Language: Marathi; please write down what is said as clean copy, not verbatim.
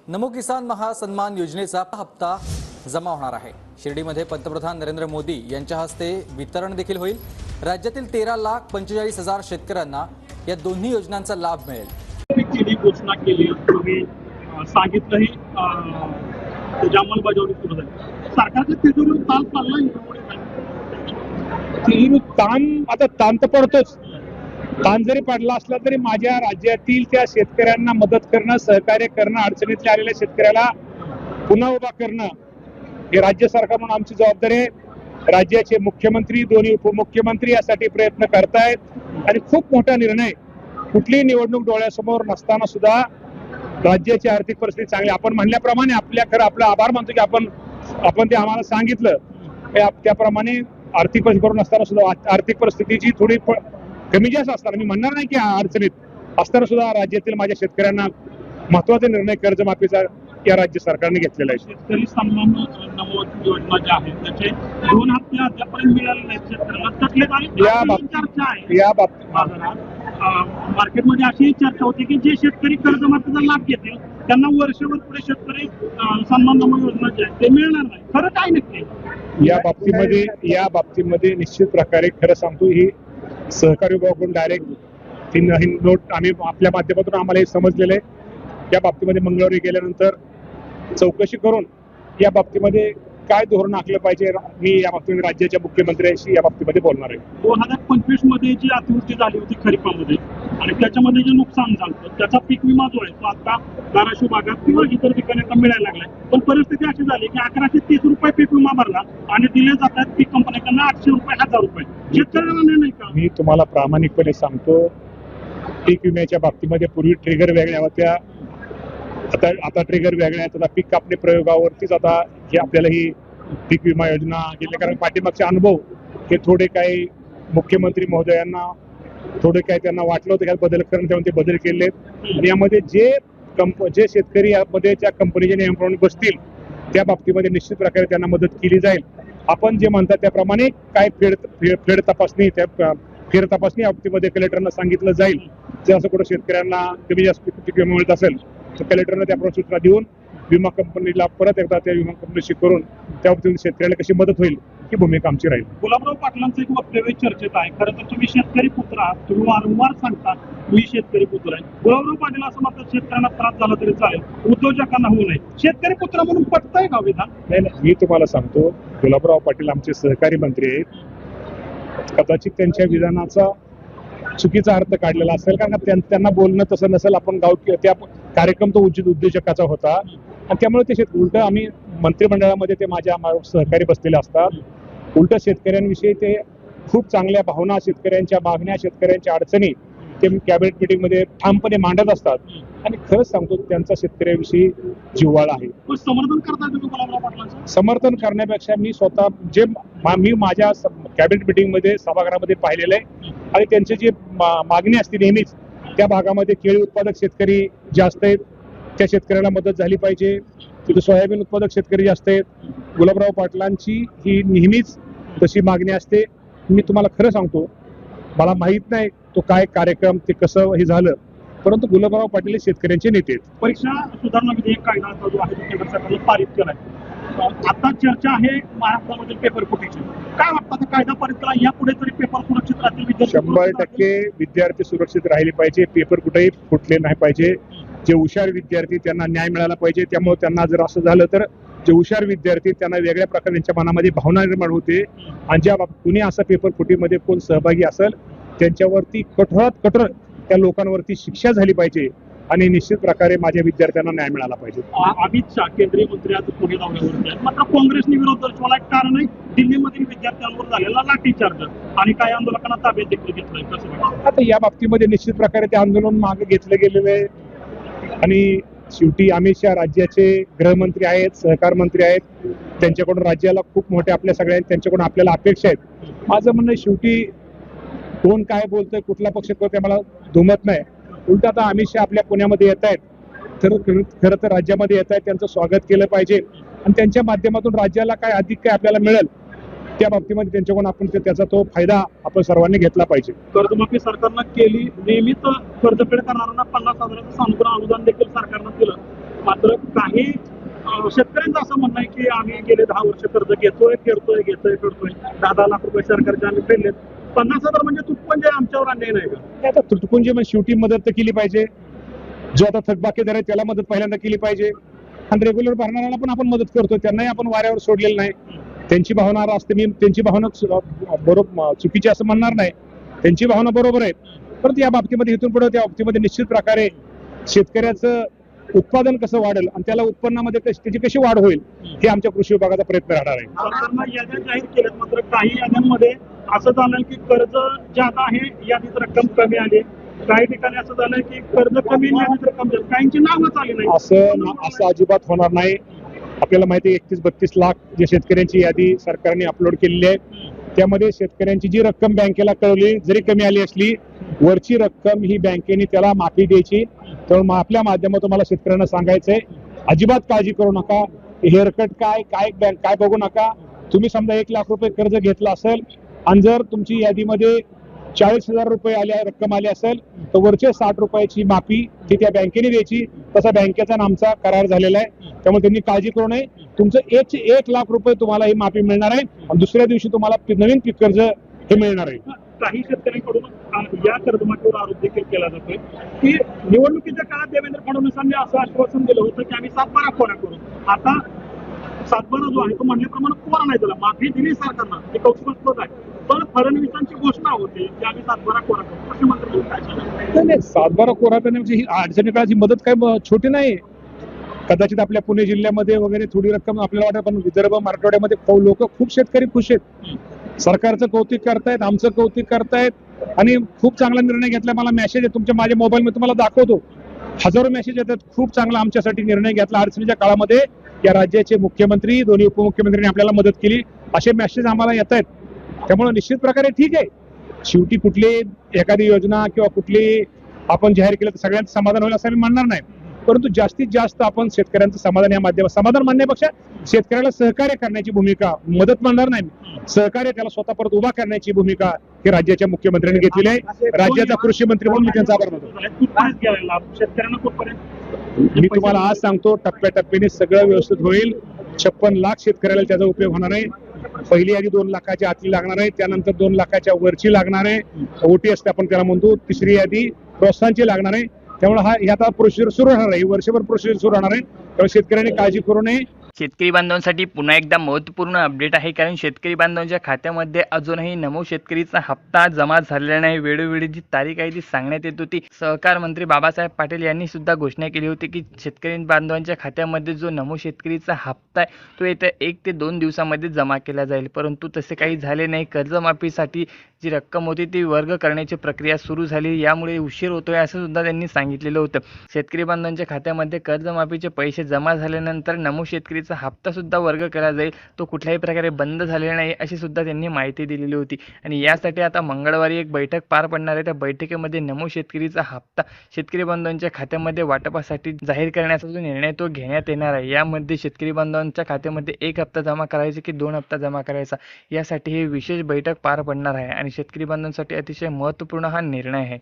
नमो किसान महासन्मान योजनेचा हप्ता जमा होणार आहे। शिर्डीमध्ये पंतप्रधान नरेंद्र मोदी यांच्या हस्ते वितरण देखील होईल। राज्यातील 13,45,000 शेतकऱ्यांना या दोन्ही योजनांचा लाभ मिळेल। घोषणा केली, तुम्ही सांगितलंही त्याची अंमलबजावणी सुरू झाली। सरकारच्या तिजोरीवर ताण चाललाय, आता ताण तर पडतोच। ताण जरी पडला असला तरी माझ्या राज्यातील त्या शेतकऱ्यांना मदत करणं, सहकार्य करणं, अडचणीतल्या आलेल्या शेतकऱ्याला पुन्हा उभा करणं हे राज्य सरकार म्हणून आमची जबाबदारी आहे। राज्याचे मुख्यमंत्री, दोन्ही उपमुख्यमंत्री यासाठी प्रयत्न करतायत आणि खूप मोठा निर्णय, कुठलीही निवडणूक डोळ्यासमोर नसताना सुद्धा राज्याची आर्थिक परिस्थिती चांगली, आपण म्हणल्याप्रमाणे आपला आभार मानतो की आपण ते आम्हाला सांगितलं त्याप्रमाणे आर्थिक परिस्थिती करून असताना सुद्धा आर्थिक परिस्थितीची थोडी कमी जास्त असताना, मी म्हणणार नाही की अडचणीत असताना सुद्धा राज्यातील माझ्या शेतकऱ्यांना महत्वाचा निर्णय कर्जमाफीचा या राज्य सरकारने घेतलेला आहे। शेतकरी सन्मान योजना ज्या आहेत त्याचे 2 हप्ते अद्यापर्यंत मिळाले नाहीत शेतकऱ्यांना, तटलेत आणि चर्चा आहे या बाबतीत मार्केटमध्ये अशी चर्चा होती की जे शेतकरी कर्जमाफीचा लाभ घेतील त्यांना वर्षभर पुढे शेतकरी सन्मान योजना जे आहे ते मिळणार नाही। खरं काय नक्की या बाबतीमध्ये निश्चित प्रकारे खरं सांगतो, ही सहकारी विभागाकडून डायरेक्ट ही नोट आम्ही आपल्या माध्यमातून आम्हाला हे समजलेलं आहे। या बाबतीमध्ये मंगळवारी गेल्यानंतर चौकशी करून या बाबतीमध्ये काय धोरण आखलं पाहिजे, मी या बाबतीमध्ये राज्याच्या मुख्यमंत्र्यांशी या बाबतीमध्ये बोलणार आहे। 2025 मध्ये जी अतिवृष्टी झाली होती खरीपामध्ये आणि त्याच्यामध्ये जे नुकसान झालं त्याचा पीक विमा जो आहे तो आता धाराशिव भागात किंवा इतर ठिकाणी आता मिळायला लागलाय, पण परिस्थिती अशी झाली की 1130 रुपये पीक विमा भरला आणि दिले जातात पीक कंपन्यांना 800 रुपये 1000 रुपये। शेतकऱ्यांना नाही का? मी तुम्हाला प्रामाणिकपणे सांगतो, पीक विम्याच्या बाबतीमध्ये पूर्वी ट्रिगर वेगळ्या होत्या, आता ट्रिगर वेगळ्या आहेत। आता पीक कापणी प्रयोगावरतीच आता हे आपल्याला ही पीक विमा योजना घेतली, कारण पाठीमागचे अनुभव हे थोडे काही मुख्यमंत्री महोदयांना थोडे काही त्यांना वाटलं होतं बदल करणं, त्यामुळे ते बदल केले आणि यामध्ये जे शेतकरी यामध्ये त्या कंपनीच्या नियमाप्रमाणे बसतील त्या बाबतीमध्ये निश्चित प्रकारे त्यांना मदत केली जाईल। आपण जे म्हणतात त्याप्रमाणे काय फेड तपासणी या बाबतीमध्ये कलेक्टरना सांगितलं जाईल। जर असं कुठं शेतकऱ्यांना कमी जास्त पीक विमा मिळत असेल तर कलेक्टरने त्याप्रमाणे सूचना देऊन विमा कंपनीला परत एकदा त्या विमा कंपनीशी करून त्या बाबतीत शेतकऱ्याला कशी मदत होईल ही भूमिका आमची राहील। गुलाबराव पाटलांचं एक वक्तव्य चर्चेत आहे। खरं तर तुम्ही शेतकरी पुत्र आहात, तुम्ही वारंवार सांगता मी शेतकरी पुत्र आहे। गुलाबराव पाटील असं म्हणतात शेतकऱ्यांना त्रास झाला तरी चालेल, उद्योजकांना होऊ नये। शेतकरी पुत्र म्हणून पटतंय का विधान? नाही, मी तुम्हाला सांगतो, गुलाबराव पाटील आमचे सहकारी मंत्री आहेत। कदाचित त्यांच्या विधानाचा चुकीचा अर्थ काढलेला असेल, कारण त्यांना बोलणं तसं नसेल। आपण त्या कार्यक्रम तो उद्योजकाचा होता आणि त्यामुळे ते उलट आम्ही मंत्रिमंडळामध्ये ते माझ्या सहकारी बसलेले असतात, उलट शेतकऱ्यांविषयी ते खूप चांगल्या भावना, शेतकऱ्यांच्या मागण्या, शेतकऱ्यांच्या अडचणी ते कॅबिनेट मीटिंगमध्ये ठामपणे मांडत असतात आणि खरंच सांगतो त्यांचा शेतकऱ्याविषयी जिव्हाळा आहे। समर्थन करता तुम्ही गुलाबराव पाटलांचं? समर्थन करण्यापेक्षा मी स्वतः मी माझ्या कॅबिनेट मीटिंगमध्ये सभागृहामध्ये पाहिलेलं आहे आणि त्यांची जी मागणी असते नेहमीच त्या भागामध्ये केळी उत्पादक शेतकरी जास्त आहेत, त्या शेतकऱ्याला मदत झाली पाहिजे। तिथे सोयाबीन उत्पादक शेतकरी जास्त आहेत। गुलाबराव पाटलांची ही नेहमीच तशी मागणी असते। मी तुम्हाला खरं सांगतो, मला माहित नाही तो काय कार्यक्रम ते कसं हे झालं, परंतु गुलाबराव पाटील शेतकऱ्यांचे नेते आहेत। परीक्षा सुधारणा विधेयक कायदा जो आहे तो केंद्र सरकारने पारित केलाय। आता चर्चा आहे महाराष्ट्रामधील पेपर फुटीची, काय वाटतं कायदा पारित केला यापुढे तरी पेपर सुरक्षित राहतील? 100% विद्यार्थी सुरक्षित राहिले पाहिजे, पेपर कुठेही फुटले नाही पाहिजे। जे हुशार विद्यार्थी त्यांना न्याय मिळाला पाहिजे, त्यामुळे त्यांना जर असं झालं तर जे हुशार विद्यार्थी त्यांना वेगळ्या प्रकारे त्यांच्या मनामध्ये भावना निर्माण होते आणि ज्या कुणी असं पेपर फुटीमध्ये कोण सहभागी असेल त्यांच्यावरती कठोरात कठोर त्या लोकांवरती शिक्षा झाली पाहिजे आणि निश्चित प्रकारे माझ्या विद्यार्थ्यांना न्याय मिळाला पाहिजे। अमित शहा केंद्रीय मंत्री आज पुणे दौऱ्यावरती आहेत, मात्र काँग्रेसने विरोध दर्शवला। एक कारण आहे दिल्लीमधील विद्यार्थ्यांवर झालेला लाठीचार्ज आणि काही आंदोलकांना ताब्यात देखील घेतलंय, कसं? आता या बाबतीमध्ये निश्चित प्रकारे ते आंदोलन मागे घेतलं गेलेलं आहे आणि शेवटी अमित शहा राज्याचे गृहमंत्री आहेत, सहकार मंत्री आहेत, त्यांच्याकडून राज्याला खूप मोठे आपल्या सगळ्या त्यांच्याकडून आपल्याला अपेक्षा आहेत। माझं म्हणणं शेवटी कोण काय बोलतोय, कुठला पक्ष करतोय मला दुमत नाही। उलट आता अमित शहा आपल्या पुण्यामध्ये येत आहेत, तर खरं तर राज्यामध्ये येत आहेत, त्यांचं स्वागत केलं पाहिजे आणि त्यांच्या माध्यमातून राज्याला काय अधिक काय आपल्याला मिळेल त्या बाबतीमध्ये त्यांच्याकडून आपण त्याचा तो फायदा आपण सर्वांनी घेतला पाहिजे। कर्जमाफी सरकारनं केली, नेहमीच कर्जफेड करणाऱ्यांना 50,000चं अनुदान देखील सरकारनं दिलं, मात्र काही शेतकऱ्यांचं असं म्हणणं आहे की आम्ही गेले 10 वर्ष कर्ज घेतोय करतोय 10 लाख रुपये सरकारचे आम्ही फेडलेत. 50,000 म्हणजे तुटपुंजे आमच्यावर अन्याय नाही का? हे आता तुटपुंजे म्हणजे शेवटी मदत तर केली पाहिजे. जो आता थकबाकीदार आहे त्याला मदत पहिल्यांदा केली पाहिजे आणि रेग्युलर भरणाऱ्याला पण आपण मदत करतो. त्यांनाही आपण वाऱ्यावर सोडलेलं नाही. त्यांची भावना असते, मी त्यांची भावना बरोबर चुकीची असं म्हणणार नाही. त्यांची भावना बरोबर आहे. परंतु या बाबतीमध्ये इथून पुढे त्या बाबतीमध्ये निश्चित प्रकारे शेतकऱ्याचं उत्पादन कसं वाढेल आणि त्याला उत्पन्नामध्ये त्याची कशी वाढ होईल हे आमच्या कृषी विभागाचा प्रयत्न राहणार आहे. सरकारनं याद्या जाहीर केल्यात, मात्र काही याद्यांमध्ये असं झालं की कर्ज ज्यादा आहे यादीत रक्कम कमी आली. काही ठिकाणी असं झालं की कर्ज कमी आणि यादीत रक्कम जास्त. काहींची नावच आली नाही. असं अजिबात होणार नाही. आपल्याला माहिती आहे 31-32 लाख जे शेतकऱ्यांची यादी सरकारने अपलोड केलेली आहे. त्यामध्ये शेतकऱ्यांची जी रक्कम बँकेला कळवली जरी कमी आली असली, वरची रक्कम ही बँकेने त्याला माफी द्यायची. त्यामुळे आपल्या माध्यमातून मला शेतकऱ्यांना सांगायचंय, अजिबात काळजी करू नका. हेअरकट काय बँक काय बघू नका. तुम्ही समजा 1 लाख रुपये कर्ज घेतलं असेल आणि जर तुमची यादीमध्ये 40,000 रुपये रक्कम आली असेल तर वरचे 60 रुपयाची माफी ती त्या बँकेने द्यायची. तसा बँकेचा आणि आमचा करार झालेला आहे. त्यामुळे त्यांनी काळजी करू नये. तुमचं 1 लाख रुपये तुम्हाला ही माफी मिळणार आहे आणि दुसऱ्या दिवशी तुम्हाला नवीन पीक कर्ज हे मिळणार आहे. काही शेतकऱ्यांकडून या कर्जमाफीवर आरोप देखील केला जातोय की निवडणुकीच्या काळात देवेंद्र फडणवीसांनी असं आश्वासन दिलं होतं की आम्ही 7-12 कोरा करू. आता 7-12 जो आहे तो म्हणल्याप्रमाणे कोरा नाही दिला. माफी दिली सरकारनं, ते कौतुकास्पद आहे. पण फडणवीसांची घोषणा होती की आम्ही 7-12 कोरा करू. कृषी मंत्री काय सांगणार? नाही 7-12 कोरा करण्याची ही अडचणी काळाची मदत काय छोटी नाही. कदाचित आपल्या पुणे जिल्ह्यामध्ये वगैरे थोडी रक्कम आपल्याला वाटत, पण विदर्भ मराठवाड्यामध्ये लोक खूप शेतकरी खुश आहेत. सरकारचं कौतुक करतायत, आमचं कौतुक करतायत आणि खूप चांगला निर्णय घेतला. मला मेसेज आहे तुमच्या माझ्या मोबाईल मध्ये तुम्हाला दाखवतो. हजारो मेसेज येतात. खूप चांगला आमच्यासाठी निर्णय घेतला. अडचणीच्या काळामध्ये या राज्याचे मुख्यमंत्री, दोन्ही उपमुख्यमंत्र्यांनी आपल्याला मदत केली, असे मेसेज आम्हाला येत आहेत. त्यामुळे निश्चित प्रकारे ठीक आहे. शेवटी कुठली एखादी योजना किंवा कुठली आपण जाहीर केलं तर सगळ्यांचं समाधान होईल असं मी म्हणणार नाही. परंतु जास्तीत जास्त आपण शेतकऱ्यांचं समाधान या माध्यमात, समाधान म्हणण्यापेक्षा शेतकऱ्याला सहकार्य करण्याची भूमिका, मदत म्हणणार नाही, सहकार्य त्याला स्वतः परत उभा करण्याची भूमिका ही राज्याच्या मुख्यमंत्र्यांनी घेतलेली आहे. राज्याचा कृषी मंत्री म्हणून मी त्यांचा आभार मानतो. शेतकऱ्यांना कुठपर्यंत मी तुम्हाला आज सांगतो, टप्प्याटप्प्याने सगळं व्यवस्थित होईल. 56 लाख शेतकऱ्याला त्याचा उपयोग होणार आहे. पहिली यादी 2 लाखाच्या आतली लागणार आहे, त्यानंतर 2 लाखाच्या वरची लागणार आहे, ओटी असते आपण त्याला म्हणतो. तिसरी यादी प्रोत्साहनची लागणार आहे. त्यामुळे हे आता प्रोसिजर सुरू राहणार आहे. वर्षभर प्रोसिजर सुरू राहणार आहे. त्यामुळे शेतकऱ्यांनी काळजी करू नये. शेतकरी बांधवांसाठी पुन्हा एकदा महत्त्वपूर्ण अपडेट आहे, कारण शेतकरी बांधवांच्या खात्यामध्ये अजूनही नमो शेतकरीचा हप्ता जमा झालेला नाही. वेळोवेळी जी तारीख आहे ती सांगण्यात येत होती. सहकार मंत्री बाबासाहेब पाटील यांनी सुद्धा घोषणा केली होती की शेतकरी बांधवांच्या खात्यामध्ये जो नमो शेतकरीचा हप्ता आहे तो येत्या 1 ते 2 दिवसामध्ये जमा केला जाईल. परंतु तसे काही झाले नाही. कर्जमाफीसाठी जी रक्कम होती ती वर्ग करण्याची प्रक्रिया सुरू झाली, यामुळे उशीर होतोय असं सुद्धा त्यांनी सांगितलेलं होतं. शेतकरी बांधवांच्या खात्यामध्ये कर्जमाफीचे पैसे जमा झाल्यानंतर नमो शेतकरीचा हप्ता सुद्धा वर्ग केला जाईल. तो कुठल्याही प्रकारे बंद झालेला नाही अशी सुद्धा त्यांनी माहिती दिलेली होती. आणि यासाठी आता मंगळवारी एक बैठक पार पडणार आहे. त्या बैठकीमध्ये नमो शेतकरीचा हप्ता शेतकरी बांधवांच्या खात्यामध्ये वाटपासाठी जाहीर करण्याचा जो निर्णय तो घेण्यात येणार आहे. यामध्ये शेतकरी बांधवांच्या खात्यामध्ये 1 हप्ता जमा करायचा की 2 हप्ता जमा करायचा यासाठी ही विशेष बैठक पार पडणार आहे आणि शेतकरी बांधवांसाठी अतिशय महत्त्वपूर्ण हा निर्णय आहे.